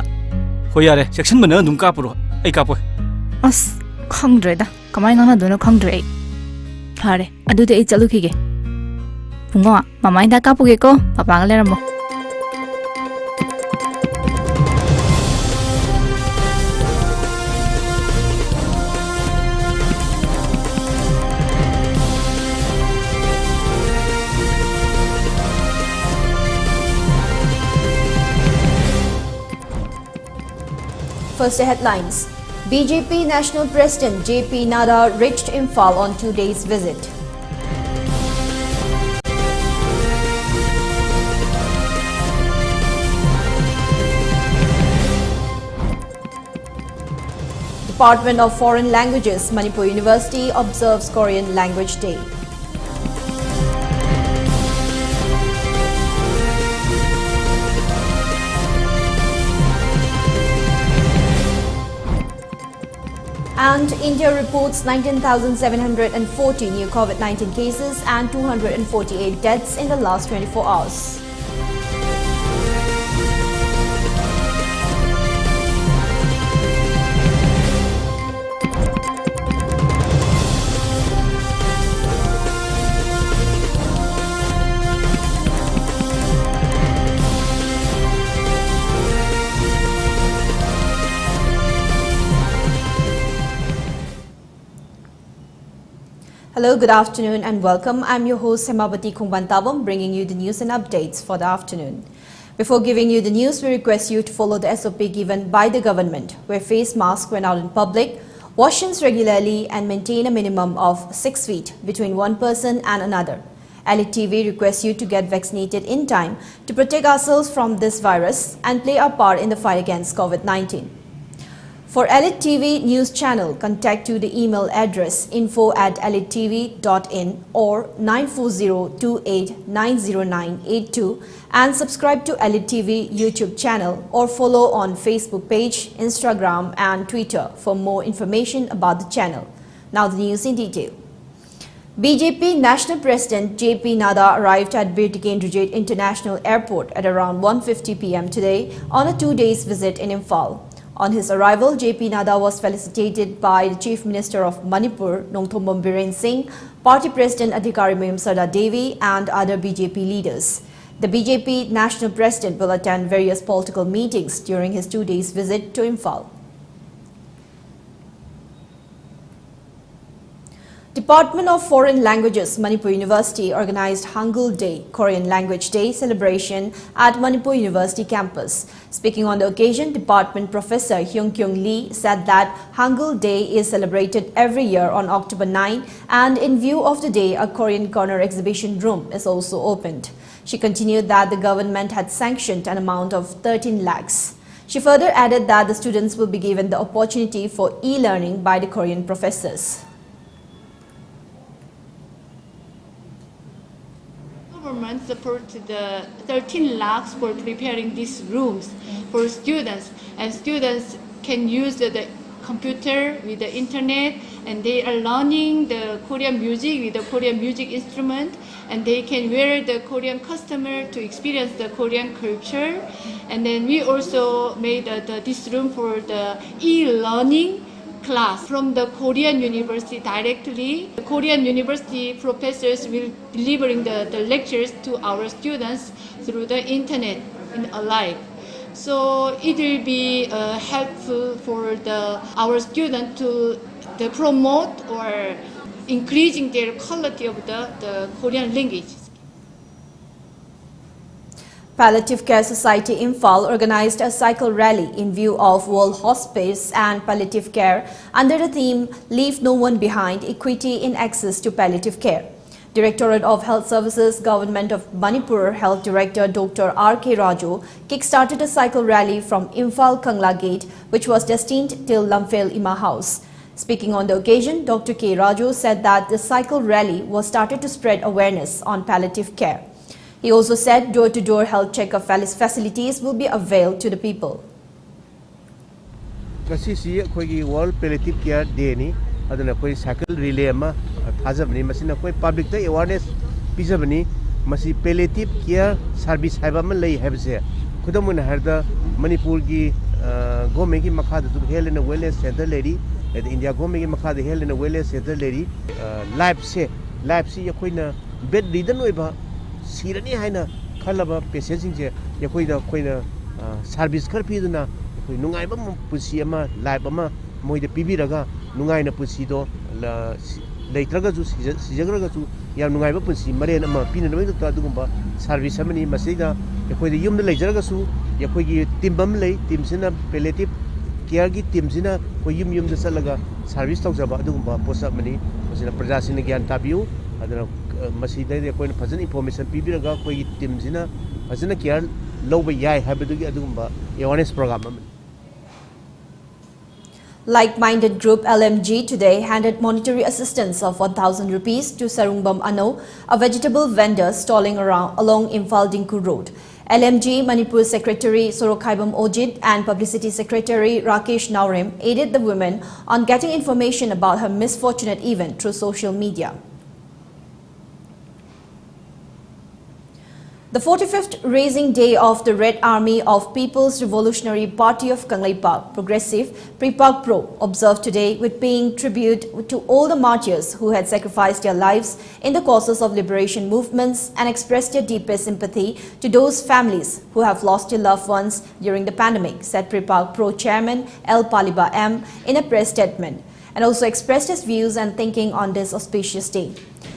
Hoi yare, section mana dum kapuro. Ai kapoy. As khangdre da. Kamai ngana dono khangdre. Hare, adu de chalu khige. Bungo, mamai da kapuge ko, papa ngaleramo. First, the headlines. Bjp National President Bjp Nadah reached Imphal on 2 days visit. Department of Foreign Languages, Manipur University observes Korean Language Day. And India reports 19,740 new COVID-19 cases and 248 deaths in the last 24 hours. Hello, good afternoon and welcome. I'm your host HEMABATI bringing you the news and updates for the afternoon. Before giving you the news, we request you to follow the SOP given by the government. Wear face masks when out in public, wash hands regularly and maintain a minimum of 6 feet between one person and another. ELITETV requests you to get vaccinated in time to protect ourselves from this virus and play our part in the fight against COVID-19. For ELITETV news channel, contact to the email address info@elitetv.in or 9402890982 and subscribe to ELITETV YouTube channel or follow on Facebook page, Instagram and Twitter for more information about the channel. Now the news in detail. Bjp National President Bjp Nadah arrived at Birtikendrujit International Airport at around 1:50 p.m. today on a 2 days visit in Imphal. On his arrival, Bjp Nadah was felicitated by the Chief Minister of Manipur, Nongthombam Biren Singh, Party President Adhikari Mayum Sarda Devi and other BJP leaders. The BJP National President will attend various political meetings during his 2 days visit to Imphal. Department of Foreign Languages, Manipur University organized Hangul Day, Korean Language Day celebration at Manipur University campus. Speaking on the occasion, Department Professor Hyung-Kyung Lee said that Hangul Day is celebrated every year on October 9 and in view of the day, a Korean Corner exhibition room is also opened. She continued that the government had sanctioned an amount of 13 lakhs. She further added that the students will be given the opportunity for e-learning by the Korean professors. Government supported the 13 lakhs for preparing these rooms for students, and students can use the computer with the internet, and they are learning the Korean music with the Korean music instrument, and they can wear the Korean costume to experience the Korean culture. And then we also made this room for the e-learning class from the Korean University directly. The Korean University professors will delivering the lectures to our students through the internet in alive. So it will be helpful for our students to promote or increasing their quality of the Korean language. Palliative Care Society Imphal organized a cycle rally in view of World Hospice and Palliative Care under the theme Leave No One Behind, Equity in Access to Palliative Care. Directorate of Health Services, Government of Manipur Health Director Dr. R.K. Raju kick-started a cycle rally from Imphal Kangla Gate, which was destined till Lamphel Ima House. Speaking on the occasion, Dr. K. Raju said that the cycle rally was started to spread awareness on palliative care. He also said door-to-door health checkup facilities will be availed to the people. World Palliative Care Day ni aduna koi cycle relay ama thajabni masina koi public ta awareness pizabni palliative care service haiba ma lei haibse khudamuna harda Manipur gi government ki makha da health and wellness center lady India government ki makha da health and wellness center lady life se yakoina bed ridden oiba sirani haina khalaba patient sing je yakoida koina service khar pi duna koi nungai ba pusi ama life ama moida pibiraga nungai na pusi do leitraga ju sijagraga ju ya nungai ba pusi mare na ma pina na ta dugumba service amani masida yakoida yum da leijaraga su yakoigi team bam lei team sina palliative care gi team sina ko yum da salaga service tawjaba dugumba posa mani masina praja sina gyan tabiu adana masida yakoina fazan information pibiraga koigi team sina fazana care loba yai habidugi adugumba awareness program amani. Like-minded group LMG today handed monetary assistance of 1,000 rupees to Sarungbam Ano, a vegetable vendor stalling along Imphal Dinku Road. LMG Manipur Secretary Sorokhaibam Ojit and Publicity Secretary Rakesh Naurem aided the woman on getting information about her misfortunate event through social media. The 45th Raising Day of the Red Army of People's Revolutionary Party of Kangleipak, Progressive, Pripak Pro, observed today with paying tribute to all the martyrs who had sacrificed their lives in the causes of liberation movements and expressed their deepest sympathy to those families who have lost their loved ones during the pandemic, said Pripak Pro Chairman L. Paliba M. in a press statement, and also expressed his views and thinking on this auspicious day.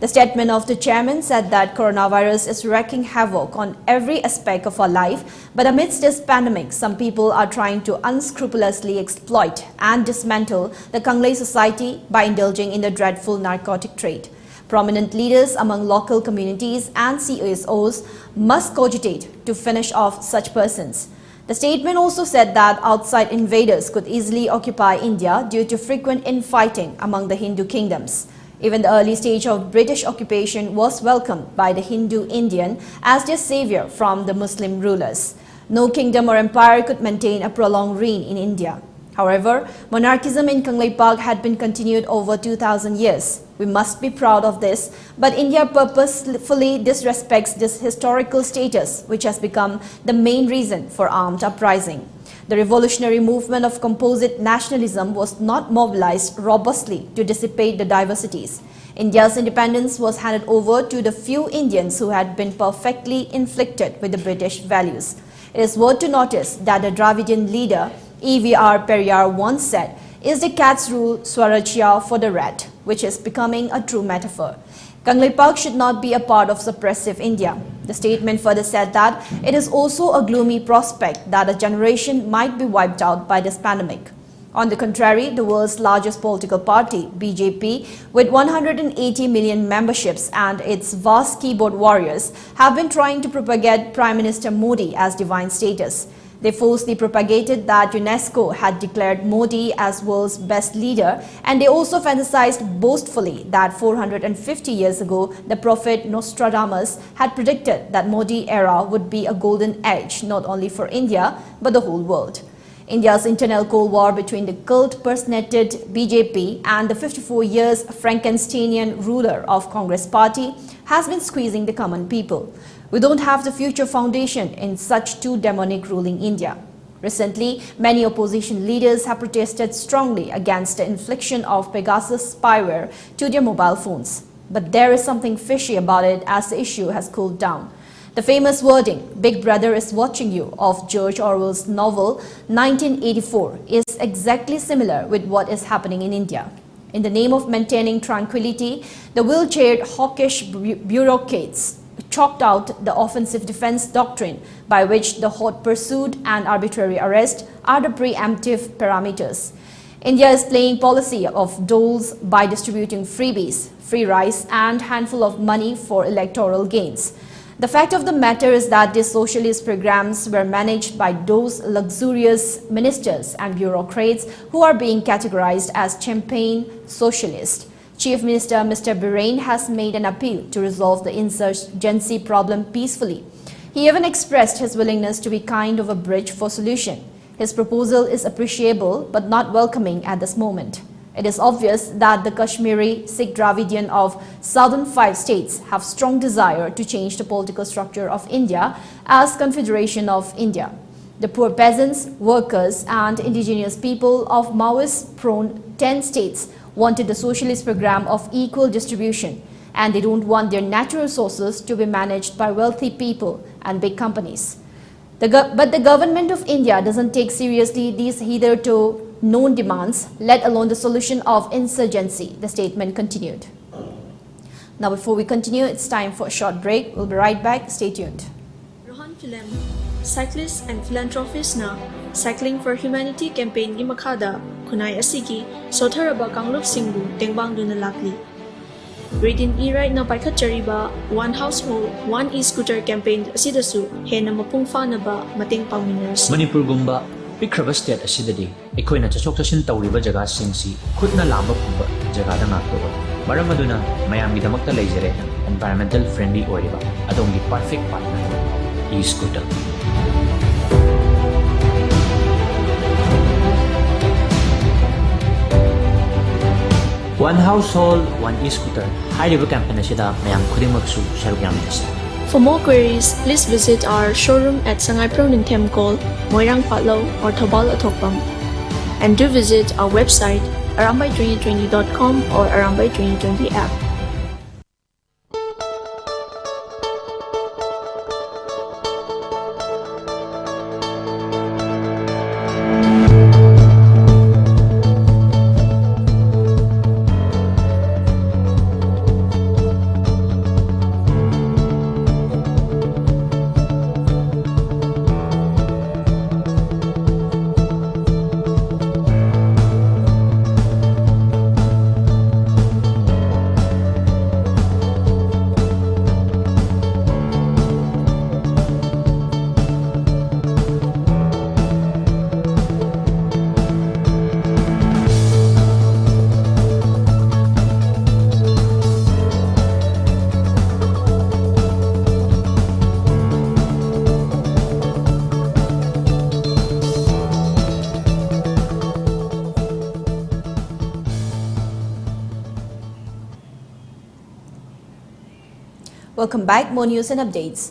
The statement of the chairman said that coronavirus is wreaking havoc on every aspect of our life, but amidst this pandemic, some people are trying to unscrupulously exploit and dismantle the Kanglei society by indulging in the dreadful narcotic trade. Prominent leaders among local communities and CSOs must cogitate to finish off such persons. The statement also said that outside invaders could easily occupy India due to frequent infighting among the Hindu kingdoms. Even the early stage of British occupation was welcomed by the Hindu Indian as their savior from the Muslim rulers. No kingdom or empire could maintain a prolonged reign in India. However, monarchism in Kangleipak had been continued over 2,000 years. We must be proud of this, but India purposefully disrespects this historical status, which has become the main reason for armed uprising. The revolutionary movement of composite nationalism was not mobilized robustly to dissipate the diversities. India's independence was handed over to the few Indians who had been perfectly inflicted with the British values. It is worth to notice that the Dravidian leader E.V.R. Periyar once said, "Is the cat's rule Swarajya for the rat," which is becoming a true metaphor. Kangleipak should not be a part of suppressive India. The statement further said that it is also a gloomy prospect that a generation might be wiped out by this pandemic. On the contrary, the world's largest political party, BJP, with 180 million memberships and its vast keyboard warriors, have been trying to propagate Prime Minister Modi as divine status. They falsely propagated that UNESCO had declared Modi as world's best leader, and they also fantasized boastfully that 450 years ago, the prophet Nostradamus had predicted that Modi era would be a golden age not only for India but the whole world. India's internal Cold War between the cult-personated BJP and the 54 years Frankensteinian ruler of Congress Party has been squeezing the common people. We don't have the future foundation in such two demonic ruling India. Recently, many opposition leaders have protested strongly against the infliction of Pegasus spyware to their mobile phones. But there is something fishy about it as the issue has cooled down. The famous wording, "Big Brother is watching you," of George Orwell's novel 1984 is exactly similar with what is happening in India. In the name of maintaining tranquility, the wheelchaired hawkish bureaucrats chalked out the offensive defense doctrine by which the hot pursuit and arbitrary arrest are the preemptive parameters. India is playing policy of doles by distributing freebies, free rice and handful of money for electoral gains. The fact of the matter is that these socialist programs were managed by those luxurious ministers and bureaucrats who are being categorized as champagne socialists. Chief Minister Mr. Biren has made an appeal to resolve the insurgency problem peacefully. He even expressed his willingness to be kind of a bridge for solution. His proposal is appreciable but not welcoming at this moment. It is obvious that the Kashmiri Sikh Dravidian of southern 5 states have strong desire to change the political structure of India as Confederation of India. The poor peasants, workers and indigenous people of Maoist-prone 10 states wanted the socialist program of equal distribution, and they don't want their natural resources to be managed by wealthy people and big companies. But the government of India doesn't take seriously these hitherto known demands, let alone the solution of insurgency, the statement continued. Now before we continue, it's time for a short break. We'll be right back. Stay tuned. Rohan Film, cyclist and philanthropist na Cycling for Humanity campaign gi makada kunai asigi sotharaba kanglop singbu tengbang duna lakli. Grade in E-Ride na paikhatchariba One Household, One E-Scooter campaign asidasu hena mapungfa na ba mating pangminers. Manipur gumba pikraba state asidadi ekoina chachok chashin tawriba jaga singsi khudna lamba pumba jaga da ngakto maram aduna mayamgi damakta leijare environmental friendly oiriba adongi perfect partner E-Scooter. One Household, One E-Scooter. High-level campaign asida mayam khudimagsu sharuk yamdasi. For more queries, please visit our showroom at Sangai Proning Temkol, Moirang Patlo or Thabal Atokpam. And do visit our website arambai2020.com or Arambai2020 app. Welcome back. More news and updates.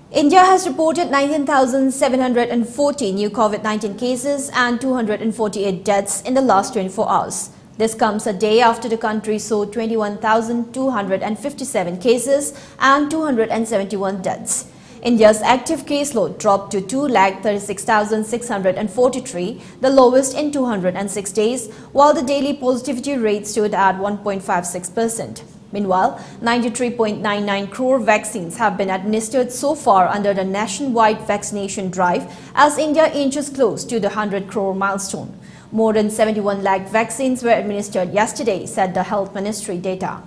India has reported 19,740 new COVID-19 cases and 248 deaths in the last 24 hours. This comes a day after the country saw 21,257 cases and 271 deaths. India's active caseload dropped to 2,36,643, the lowest in 206 days, while the daily positivity rate stood at 1.56%. Meanwhile, 93.99 crore vaccines have been administered so far under the nationwide vaccination drive as India inches close to the 100 crore milestone. More than 71 lakh vaccines were administered yesterday, said the Health Ministry data.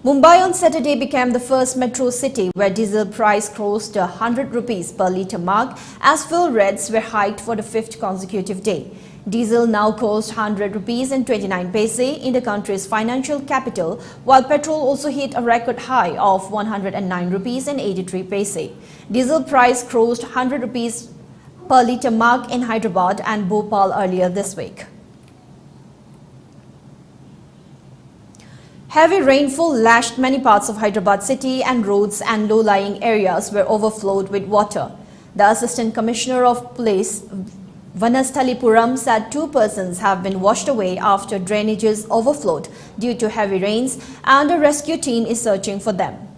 Mumbai on Saturday became the first metro city where diesel price crossed the 100 rupees per litre mark as fuel rates were hiked for the fifth consecutive day. Diesel now costs 100 rupees and 29 paise in the country's financial capital, while petrol also hit a record high of 109 rupees and 83 paise. Diesel price crossed 100 rupees per litre mark in Hyderabad and Bhopal earlier this week. Heavy rainfall lashed many parts of Hyderabad city and roads and low-lying areas were overflowed with water. The Assistant Commissioner of Police, Vanasthalipuram, said 2 persons have been washed away after drainages overflowed due to heavy rains and a rescue team is searching for them.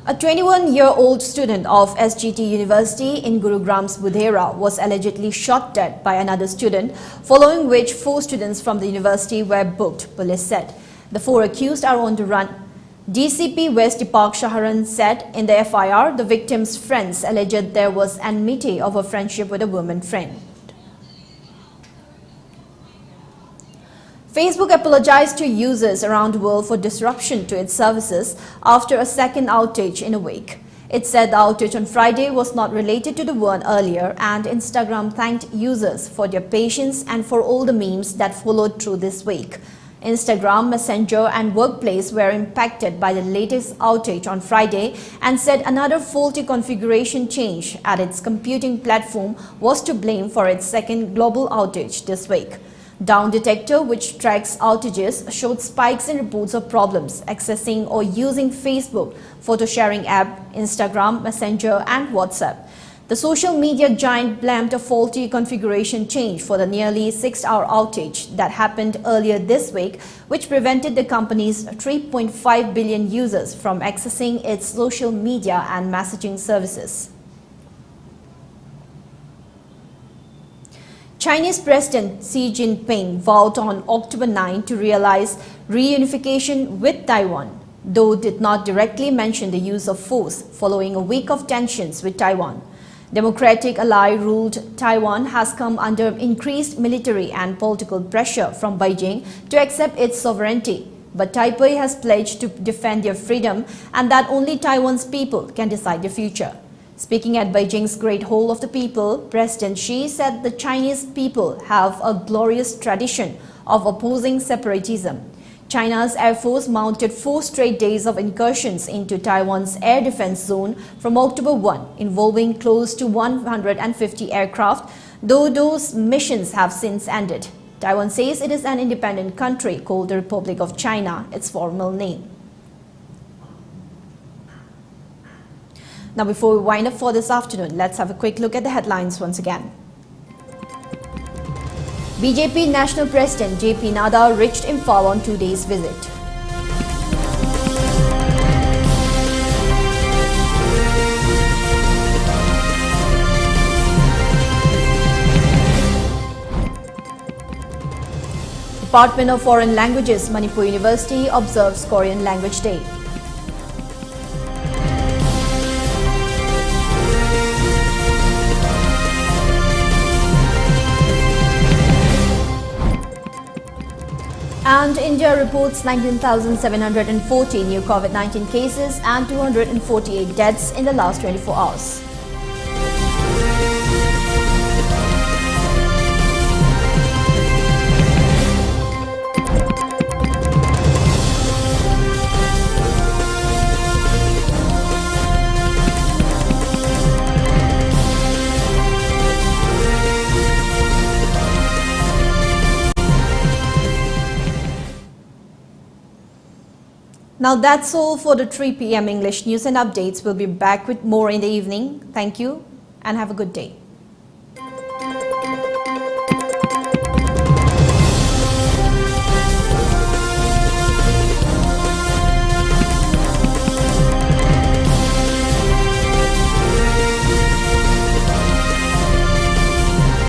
A 21-year-old student of SGT University in Gurugram's Budhera was allegedly shot dead by another student, following which 4 students from the university were booked, police said. The 4 accused are on the run. DCP West Deepak Shaharan said in the FIR the victim's friends alleged there was enmity of a friendship with a woman friend. Facebook apologized to users around the world for disruption to its services after a second outage in a week. It said the outage on Friday was not related to the one earlier, and Instagram thanked users for their patience and for all the memes that followed through this week. Instagram, Messenger and Workplace were impacted by the latest outage on Friday and said another faulty configuration change at its computing platform was to blame for its second global outage this week. Down detector, which tracks outages, showed spikes in reports of problems accessing or using Facebook, photo sharing app, Instagram, Messenger and WhatsApp. The social media giant blamed a faulty configuration change for the nearly 6-hour outage that happened earlier this week, which prevented the company's 3.5 billion users from accessing its social media and messaging services. Chinese President Xi Jinping vowed on October 9 to realize reunification with Taiwan, though did not directly mention the use of force following a week of tensions with Taiwan. Democratic ally-ruled Taiwan has come under increased military and political pressure from Beijing to accept its sovereignty, but Taipei has pledged to defend their freedom and that only Taiwan's people can decide their future. Speaking at Beijing's Great Hall of the People, President Xi said the Chinese people have a glorious tradition of opposing separatism. China's Air Force mounted 4 straight days of incursions into Taiwan's air defense zone from October 1, involving close to 150 aircraft, though those missions have since ended. Taiwan says it is an independent country called the Republic of China, its formal name. Now, before we wind up for this afternoon, let's have a quick look at the headlines once again. Bjp National President Bjp Naddha reached Imphal on 2 days visit. Department of Foreign Languages, Manipur University observes Korean Language Day. And India reports 19,740 new COVID-19 cases and 248 deaths in the last 24 hours. Now that's all for the 3 p.m. English news and updates. We'll be back with more in the evening. Thank you and have a good day.